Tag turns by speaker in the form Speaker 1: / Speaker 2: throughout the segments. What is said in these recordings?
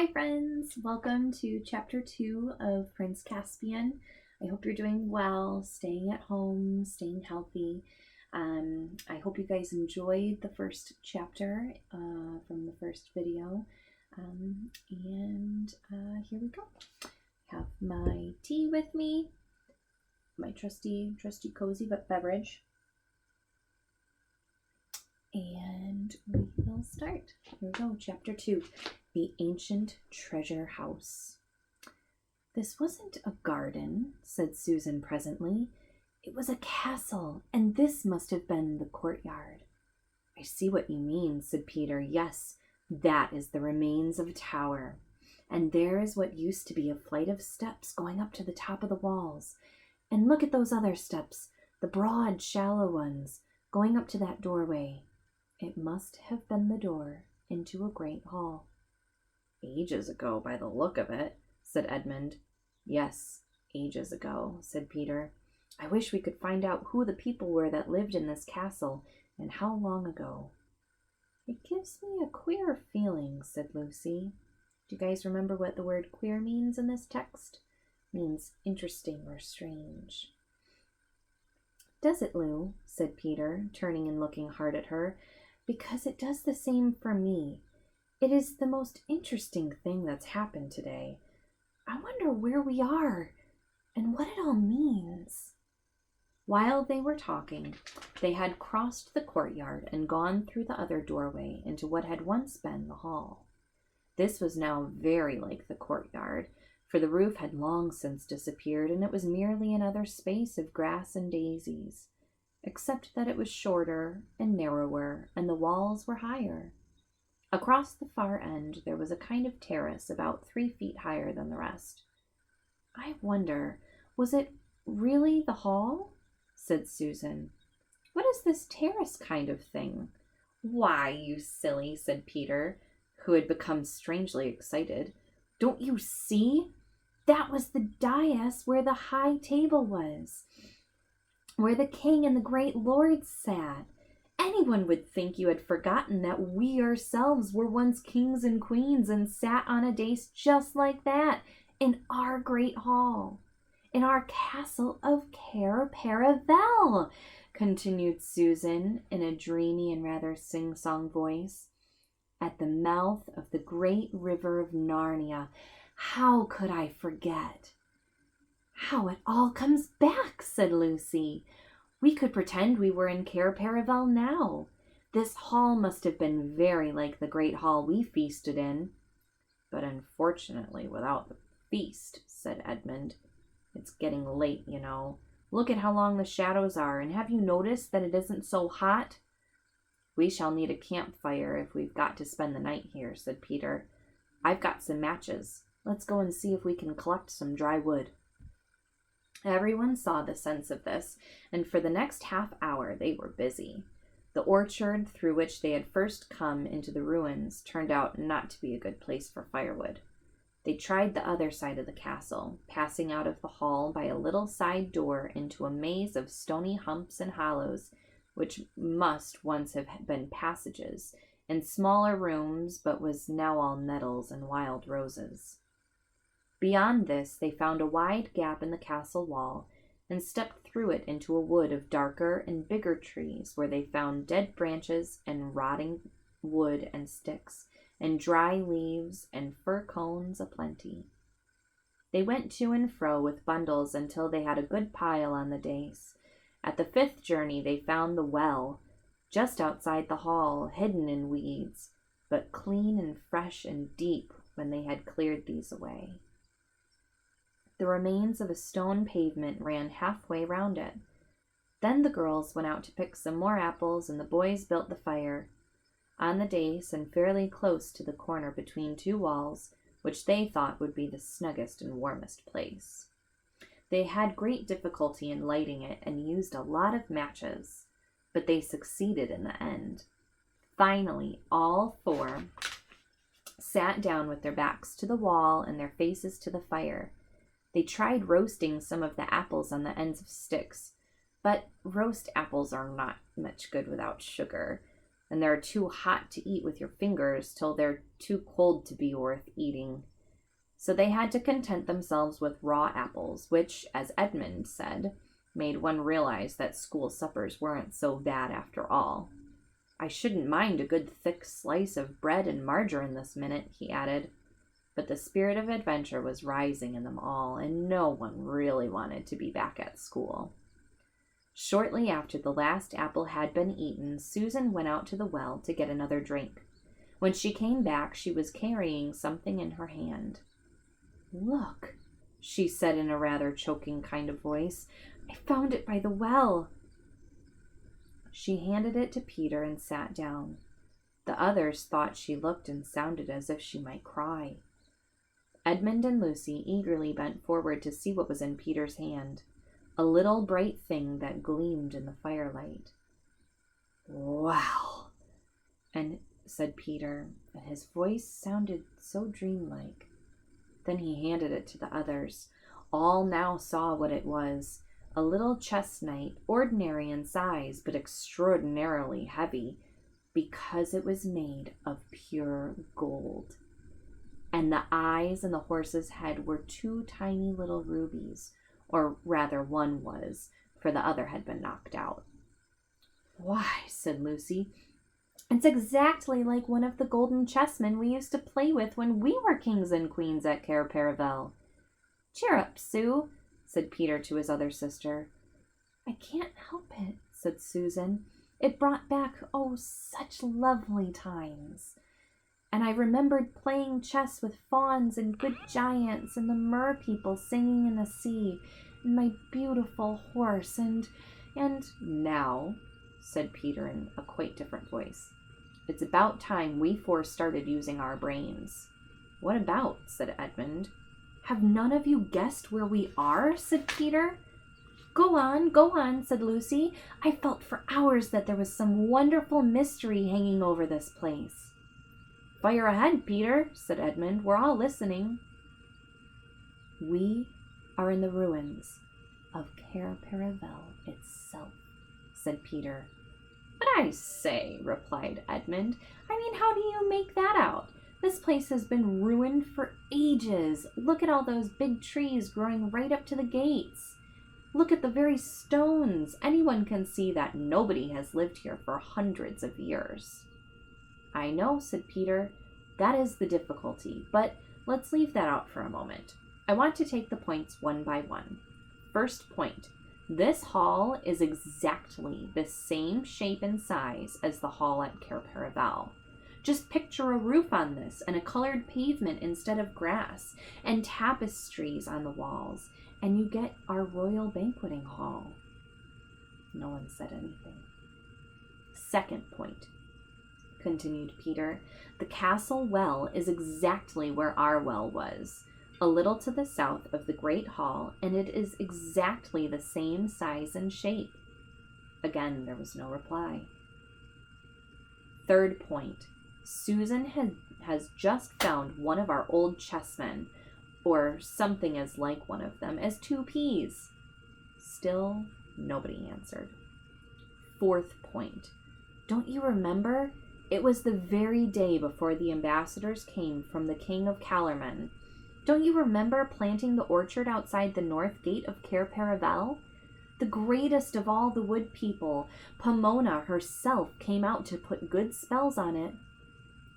Speaker 1: Hi friends! Welcome to chapter 2 of Prince Caspian. I hope you're doing well, staying at home, staying healthy. I hope you guys enjoyed the first chapter from the first video. Here we go. I have my tea with me, my trusty cozy beverage. And we will start. Here we go, chapter 2. The Ancient Treasure House. This wasn't a garden, said Susan presently. It was a castle, and this must have been the courtyard. I see what you mean, said Peter. Yes, that is the remains of a tower. And there is what used to be a flight of steps going up to the top of the walls. And look at those other steps, the broad, shallow ones, going up to that doorway. It must have been the door into a great hall. Ages ago, by the look of it, said Edmund. Yes, ages ago, said Peter. I wish we could find out who the people were that lived in this castle, and how long ago. It gives me a queer feeling, said Lucy. Do you guys remember what the word queer means in this text? It means interesting or strange. Does it, Lou? Said Peter, turning and looking hard at her. Because it does the same for me. It is the most interesting thing that's happened today. I wonder where we are and what it all means. While they were talking, they had crossed the courtyard and gone through the other doorway into what had once been the hall. This was now very like the courtyard, for the roof had long since disappeared, and it was merely another space of grass and daisies, except that it was shorter and narrower, and the walls were higher. Across the far end there was a kind of terrace about 3 feet higher than the rest. I wonder, was it really the hall? Said Susan. What is this terrace kind of thing? Why, you silly, said Peter, who had become strangely excited. Don't you see? That was the dais where the high table was, where the king and the great lords sat. Anyone would think you had forgotten that we ourselves were once kings and queens and sat on a dais just like that in our great hall, in our castle of Cair Paravel, continued Susan in a dreamy and rather sing-song voice, at the mouth of the great river of Narnia. How could I forget? How it all comes back, said Lucy. We could pretend we were in Cair Paravel now. This hall must have been very like the great hall we feasted in. But unfortunately without the feast, said Edmund. It's getting late, you know. Look at how long the shadows are, and have you noticed that it isn't so hot? We shall need a campfire if we've got to spend the night here, said Peter. I've got some matches. Let's go and see if we can collect some dry wood. Everyone saw the sense of this, and for the next half hour they were busy. The orchard through which they had first come into the ruins turned out not to be a good place for firewood. They tried the other side of the castle, passing out of the hall by a little side door into a maze of stony humps and hollows, which must once have been passages, and smaller rooms, but was now all nettles and wild roses. Beyond this they found a wide gap in the castle wall, and stepped through it into a wood of darker and bigger trees, where they found dead branches and rotting wood and sticks, and dry leaves and fir cones aplenty. They went to and fro with bundles until they had a good pile on the dais. At the 5th journey they found the well, just outside the hall, hidden in weeds, but clean and fresh and deep when they had cleared these away. The remains of a stone pavement ran halfway round it. Then the girls went out to pick some more apples, and the boys built the fire. On the dais, and fairly close to the corner between 2 walls, which they thought would be the snuggest and warmest place. They had great difficulty in lighting it, and used a lot of matches, but they succeeded in the end. Finally, all 4 sat down with their backs to the wall and their faces to the fire. They tried roasting some of the apples on the ends of sticks, but roast apples are not much good without sugar, and they're too hot to eat with your fingers till they're too cold to be worth eating. So they had to content themselves with raw apples, which, as Edmund said, made one realize that school suppers weren't so bad after all. I shouldn't mind a good thick slice of bread and margarine this minute, he added. But the spirit of adventure was rising in them all, and no one really wanted to be back at school. Shortly after the last apple had been eaten, Susan went out to the well to get another drink. When she came back, she was carrying something in her hand. "Look," she said in a rather choking kind of voice. "I found it by the well." She handed it to Peter and sat down. The others thought she looked and sounded as if she might cry. Edmund and Lucy eagerly bent forward to see what was in Peter's hand, a little bright thing that gleamed in the firelight. "Wow," said Peter, and his voice sounded so dreamlike. Then he handed it to the others. All now saw what it was, a little chess knight, ordinary in size but extraordinarily heavy, because it was made of pure gold. And the eyes in the horse's head were 2 tiny little rubies, or rather one was, for the other had been knocked out. "Why," said Lucy, "it's exactly like one of the golden chessmen we used to play with when we were kings and queens at Cair Paravel." "Cheer up, Sue," said Peter to his other sister. "I can't help it," said Susan. "It brought back, such lovely times. And I remembered playing chess with fauns and good giants and the mer people singing in the sea, and my beautiful horse, and... "Now," said Peter in a quite different voice, "it's about time we 4 started using our brains." "What about?" said Edmund. "Have none of you guessed where we are?" said Peter. Go on," said Lucy. "I felt for hours that there was some wonderful mystery hanging over this place." "Fire ahead, Peter," said Edmund. "We're all listening." "We are in the ruins of Cair Paravel itself," said Peter. "But I say," replied Edmund, how do you make that out? This place has been ruined for ages. Look at all those big trees growing right up to the gates. Look at the very stones. Anyone can see that nobody has lived here for hundreds of years." "I know," said Peter. "That is the difficulty, but let's leave that out for a moment. I want to take the points one by one. First point, this hall is exactly the same shape and size as the hall at Cair Paravel. Just picture a roof on this and a colored pavement instead of grass and tapestries on the walls, and you get our royal banqueting hall." No one said anything. "Second point," continued Peter, "the castle well is exactly where our well was, a little to the south of the great hall, and it is exactly the same size and shape." Again, there was no reply. "Third point, Susan has just found one of our old chessmen, or something as like one of them as 2 peas. Still, nobody answered. Fourth point, don't you remember? It was the very day before the ambassadors came from the King of Calormen. Don't you remember planting the orchard outside the north gate of Cair Paravel? The greatest of all the wood people, Pomona herself, came out to put good spells on it.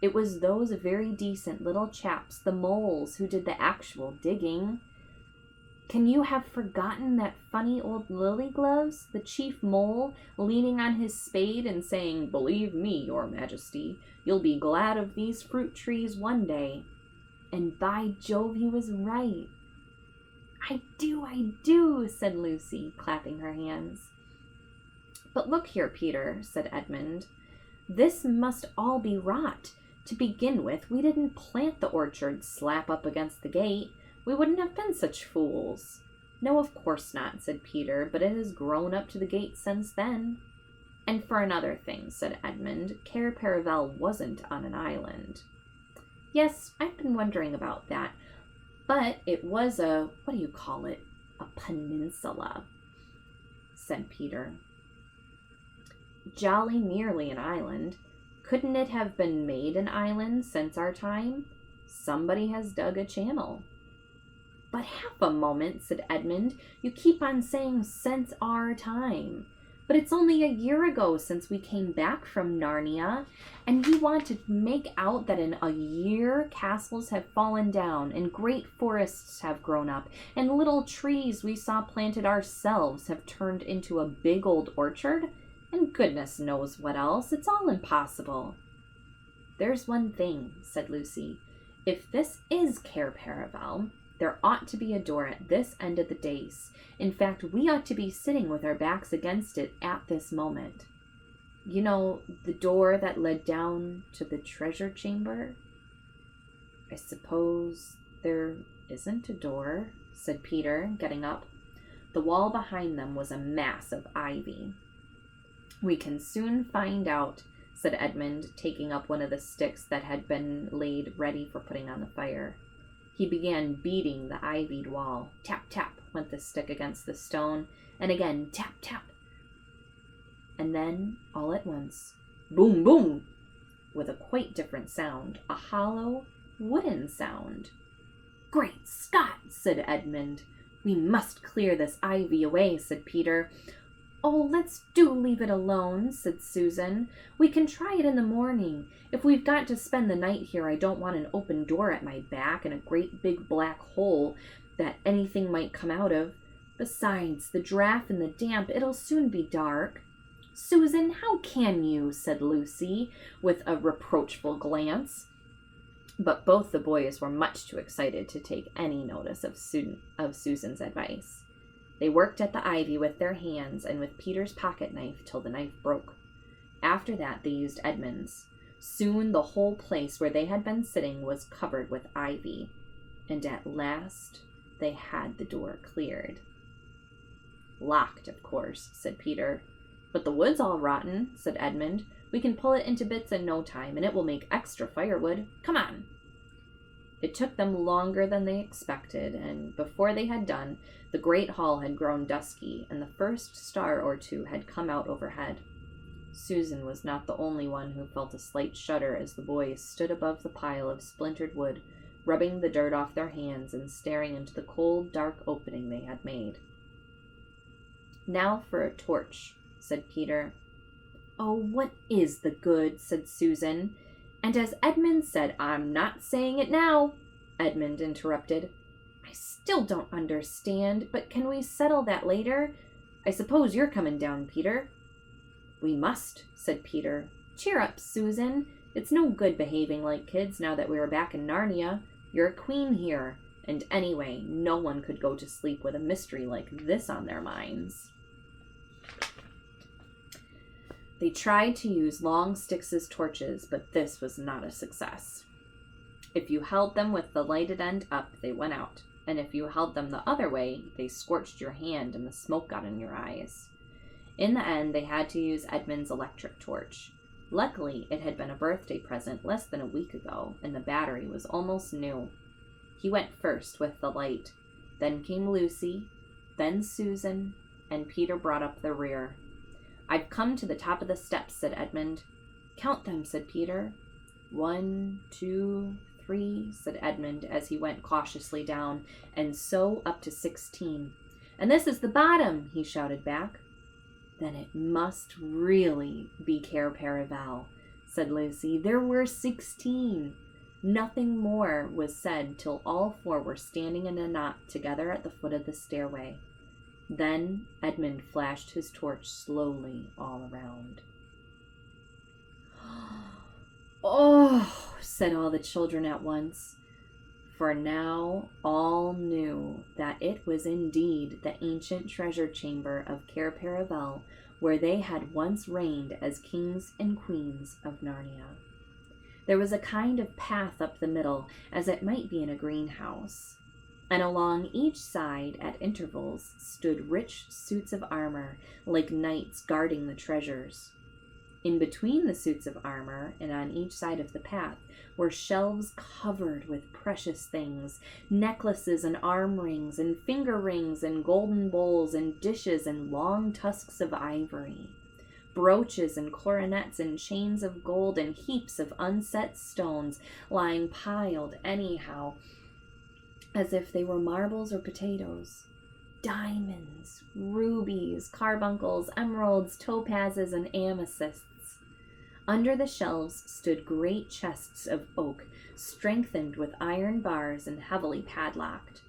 Speaker 1: It was those very decent little chaps, the moles, who did the actual digging. Can you have forgotten that funny old Lilygloves, the chief mole, leaning on his spade and saying, "Believe me, your majesty, you'll be glad of these fruit trees one day"? And by Jove, he was right. I do, said Lucy, clapping her hands. "But look here, Peter," said Edmund. "This must all be rot. To begin with, we didn't plant the orchard slap up against the gate. We wouldn't have been such fools." "No, of course not," said Peter, "but it has grown up to the gate since then." "And for another thing," said Edmund, "Cair Paravel wasn't on an island." "Yes, I've been wondering about that. But it was a peninsula," said Peter. "Jolly nearly an island. Couldn't it have been made an island since our time? Somebody has dug a channel. But half a moment, said Edmund. You keep on saying since our time. But it's only a year ago since we came back from Narnia, and you want to make out that in a year castles have fallen down, and great forests have grown up, and little trees we saw planted ourselves have turned into a big old orchard, and goodness knows what else. It's all impossible. There's one thing, said Lucy. If this is Cair Paravel, there ought to be a door at this end of the dais. In fact, we ought to be sitting with our backs against it at this moment. You know, the door that led down to the treasure chamber? I suppose there isn't a door, said Peter, getting up. The wall behind them was a mass of ivy. We can soon find out, said Edmund, taking up one of the sticks that had been laid ready for putting on the fire. He began beating the ivied wall. Tap, tap went the stick against the stone, and again tap, tap. And then, all at once, boom, boom, with a quite different sound, a hollow, wooden sound. Great Scott, said Edmund. We must clear this ivy away, said Peter. Oh, let's do leave it alone, said Susan. We can try it in the morning. If we've got to spend the night here, I don't want an open door at my back and a great big black hole that anything might come out of. Besides, the draught and the damp, it'll soon be dark. Susan, how can you, said Lucy, with a reproachful glance. But both the boys were much too excited to take any notice of Susan's advice. They worked at the ivy with their hands and with Peter's pocket knife till the knife broke. After that they used Edmund's. Soon the whole place where they had been sitting was covered with ivy, and at last they had the door cleared. Locked, of course, said Peter. But the wood's all rotten, said Edmund. We can pull it into bits in no time, and it will make extra firewood. Come on. It took them longer than they expected, and before they had done, the great hall had grown dusky, and the first star or two had come out overhead. Susan was not the only one who felt a slight shudder as the boys stood above the pile of splintered wood, rubbing the dirt off their hands and staring into the cold, dark opening they had made. Now for a torch, said Peter. Oh, what is the good, said Susan. And as Edmund said, I'm not saying it now, Edmund interrupted. I still don't understand, but can we settle that later? I suppose you're coming down, Peter. We must, said Peter. Cheer up, Susan. It's no good behaving like kids now that we're back in Narnia. You're a queen here, and anyway, no one could go to sleep with a mystery like this on their minds. They tried to use long sticks as torches, but this was not a success. If you held them with the lighted end up, they went out, and if you held them the other way, they scorched your hand and the smoke got in your eyes. In the end, they had to use Edmund's electric torch. Luckily, it had been a birthday present less than a week ago, and the battery was almost new. He went first with the light. Then came Lucy, then Susan, and Peter brought up the rear. I've come to the top of the steps, said Edmund. Count them, said Peter. 1, 2, 3, said Edmund as he went cautiously down, and so up to 16. And this is the bottom, he shouted back. Then it must really be Cair Paravel, said Lucy. There were 16. Nothing more was said till all four were standing in a knot together at the foot of the stairway. Then Edmund flashed his torch slowly all around. Oh, said all the children at once, for now all knew that it was indeed the ancient treasure chamber of Cair Paravel, where they had once reigned as kings and queens of Narnia. There was a kind of path up the middle, as it might be in a greenhouse, and along each side at intervals stood rich suits of armor, like knights guarding the treasures. In between the suits of armor and on each side of the path were shelves covered with precious things, necklaces and arm rings and finger rings and golden bowls and dishes and long tusks of ivory. brooches and coronets and chains of gold and heaps of unset stones lying piled anyhow, as if they were marbles or potatoes. Diamonds, rubies, carbuncles, emeralds, topazes, and amethysts. Under the shelves stood great chests of oak, strengthened with iron bars and heavily padlocked.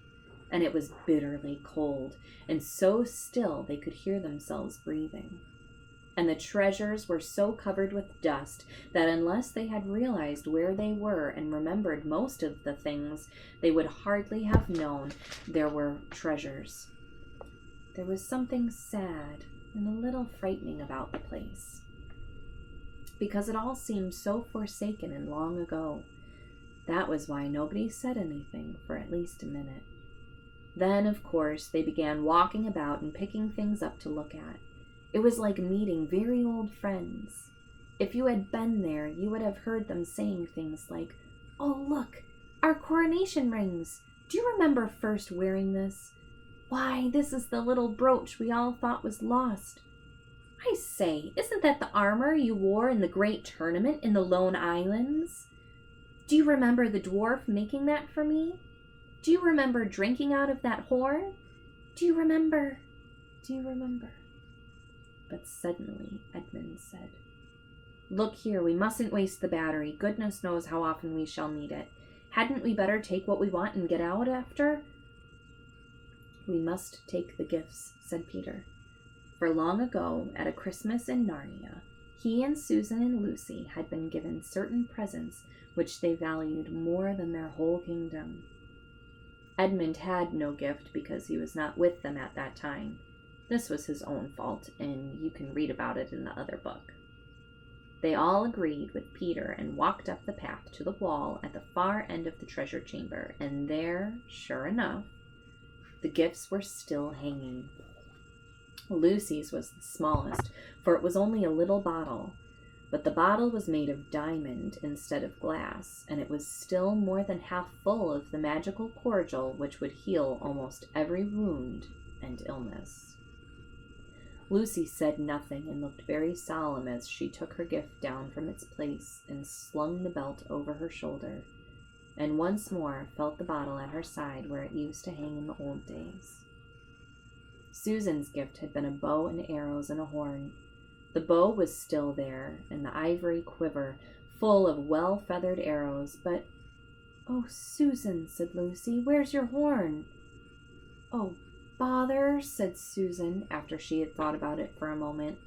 Speaker 1: And it was bitterly cold, and so still they could hear themselves breathing. And the treasures were so covered with dust that unless they had realized where they were and remembered most of the things, they would hardly have known there were treasures. There was something sad and a little frightening about the place, because it all seemed so forsaken and long ago. That was why nobody said anything for at least a minute. Then, of course, they began walking about and picking things up to look at. It was like meeting very old friends. If you had been there, you would have heard them saying things like, "Oh, look, our coronation rings. Do you remember first wearing this? Why, this is the little brooch we all thought was lost. I say, isn't that the armor you wore in the great tournament in the Lone Islands? Do you remember the dwarf making that for me? Do you remember drinking out of that horn? Do you remember? But suddenly Edmund said, "Look here, we mustn't waste the battery. Goodness knows how often we shall need it. Hadn't we better take what we want and get out after?" "We must take the gifts," said Peter. For long ago, at a Christmas in Narnia, he and Susan and Lucy had been given certain presents which they valued more than their whole kingdom. Edmund had no gift because he was not with them at that time. This was his own fault, and you can read about it in the other book. They all agreed with Peter and walked up the path to the wall at the far end of the treasure chamber, and there, sure enough, the gifts were still hanging. Lucy's was the smallest, for it was only a little bottle, but the bottle was made of diamond instead of glass, and it was still more than half full of the magical cordial which would heal almost every wound and illness. Lucy said nothing and looked very solemn as she took her gift down from its place and slung the belt over her shoulder, and once more felt the bottle at her side where it used to hang in the old days. Susan's gift had been a bow and arrows and a horn. The bow was still there, and the ivory quiver full of well-feathered arrows, but, "Oh, Susan," said Lucy, "where's your horn?" "Oh, bother," said Susan, after she had thought about it for a moment.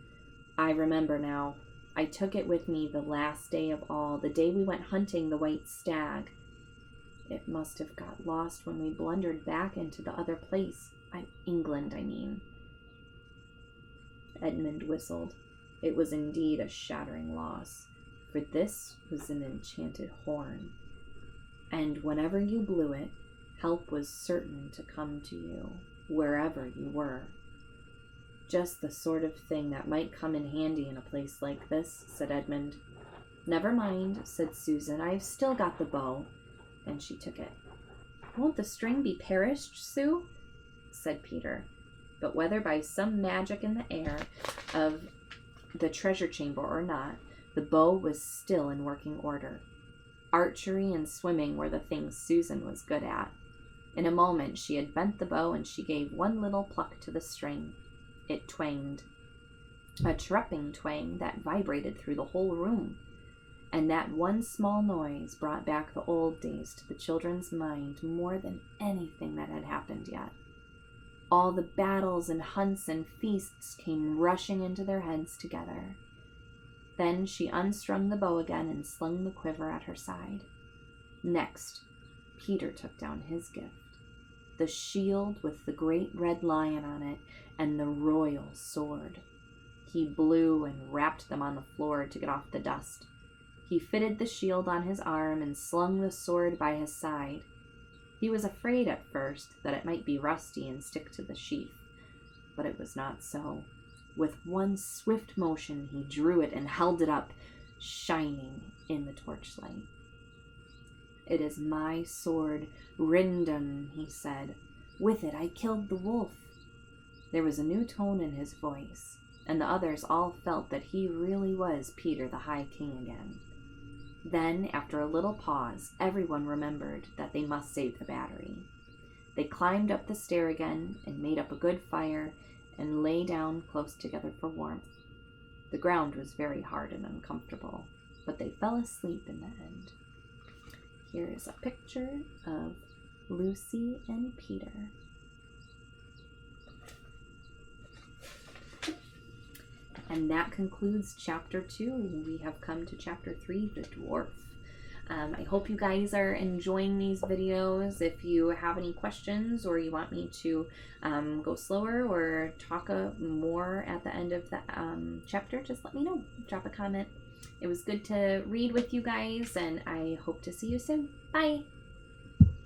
Speaker 1: "I remember now. I took it with me the last day of all, the day we went hunting the white stag. It must have got lost when we blundered back into the other place. England, I mean." Edmund whistled. It was indeed a shattering loss, for this was an enchanted horn, and whenever you blew it, help was certain to come to you, wherever you were. "Just the sort of thing that might come in handy in a place like this," said Edmund. "Never mind," said Susan, "I've still got the bow," and she took it. "Won't the string be perished, Sue?" said Peter. But whether by some magic in the air of the treasure chamber or not, the bow was still in working order. Archery and swimming were the things Susan was good at. In a moment she had bent the bow, and she gave one little pluck to the string. It twanged, a chirruping twang that vibrated through the whole room, and that one small noise brought back the old days to the children's mind more than anything that had happened yet. All the battles and hunts and feasts came rushing into their heads together. Then she unstrung the bow again and slung the quiver at her side. Next, Peter took down his gift, the shield with the great red lion on it and the royal sword. He blew and rapped them on the floor to get off the dust. He fitted the shield on his arm and slung the sword by his side. He was afraid at first that it might be rusty and stick to the sheath, but it was not so. With one swift motion he drew it and held it up, shining in the torchlight. "It is my sword, Rindon," he said. "With it I killed the wolf." There was a new tone in his voice, and the others all felt that he really was Peter the High King again. Then, after a little pause, everyone remembered that they must save the battery. They climbed up the stair again and made up a good fire and lay down close together for warmth. The ground was very hard and uncomfortable, but they fell asleep in the end. Here is a picture of Lucy and Peter. And that concludes chapter 2. We have come to chapter 3, the dwarf. I hope you guys are enjoying these videos. If you have any questions or you want me to go slower or talk more at the end of the chapter, just let me know. Drop a comment. It was good to read with you guys, and I hope to see you soon. Bye!